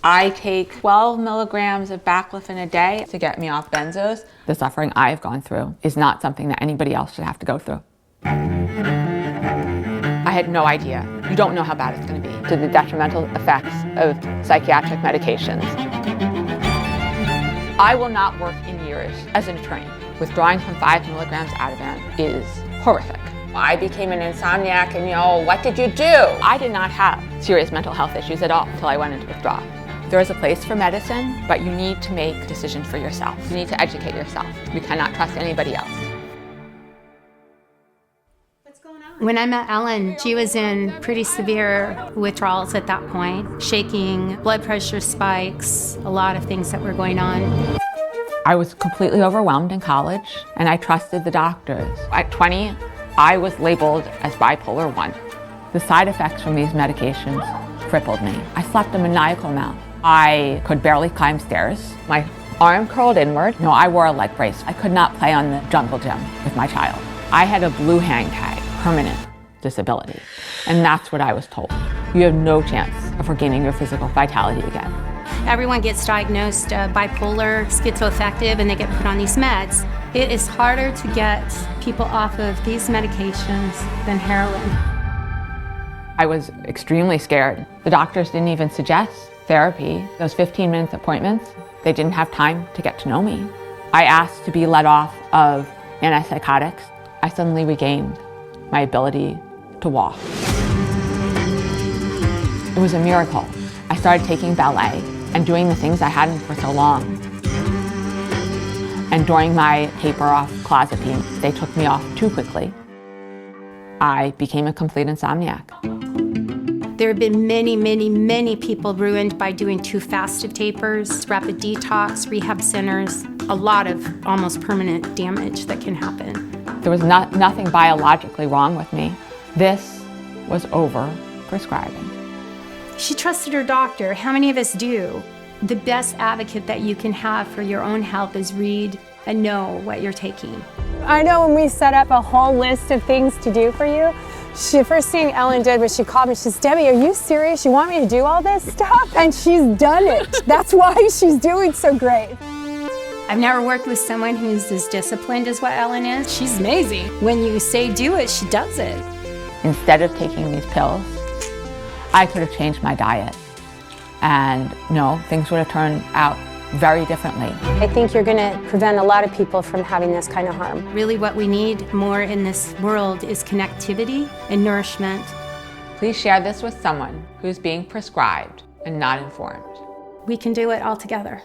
I take 12 milligrams of baclofen a day to get me off benzos. The suffering I've gone through is not something that anybody else should have to go through. I had no idea. You don't know how bad it's going to be. To the detrimental effects of psychiatric medications. I will not work in years as an attorney. Withdrawing from 5 milligrams Ativan is horrific. I became an insomniac and what did you do? I did not have serious mental health issues at all until I went into withdrawal. There is a place for medicine, but you need to make decisions for yourself. You need to educate yourself. You cannot trust anybody else. When I met Ellen, she was in pretty severe withdrawals at that point. Shaking, blood pressure spikes, a lot of things that were going on. I was completely overwhelmed in college, and I trusted the doctors. At 20, I was labeled as bipolar 1. The side effects from these medications crippled me. I slept a maniacal amount. I could barely climb stairs. My arm curled inward. I wore a leg brace. I could not play on the jungle gym with my child. I had a blue hang tag, permanent disability. And that's what I was told. You have no chance of regaining your physical vitality again. Everyone gets diagnosed bipolar, schizoaffective, and they get put on these meds. It is harder to get people off of these medications than heroin. I was extremely scared. The doctors didn't even suggest therapy. Those 15-minute appointments, they didn't have time to get to know me. I asked to be let off of antipsychotics. I suddenly regained my ability to walk. It was a miracle. I started taking ballet and doing the things I hadn't for so long. And during my taper off clozapine, they took me off too quickly. I became a complete insomniac. There have been many, many, many people ruined by doing too fast of tapers, rapid detox, rehab centers, a lot of almost permanent damage that can happen. There was nothing biologically wrong with me. This was over-prescribing. She trusted her doctor. How many of us do? The best advocate that you can have for your own health is read and know what you're taking. I know when we set up a whole list of things to do for you, the first thing Ellen did was she called me. She says, Debbie, are you serious? You want me to do all this stuff? And she's done it. That's why she's doing so great. I've never worked with someone who's as disciplined as what Ellen is. She's amazing. When you say do it, she does it. Instead of taking these pills, I could have changed my diet. And things would have turned out very differently. I think you're going to prevent a lot of people from having this kind of harm. Really what we need more in this world is connectivity and nourishment. Please share this with someone who's being prescribed and not informed. We can do it all together.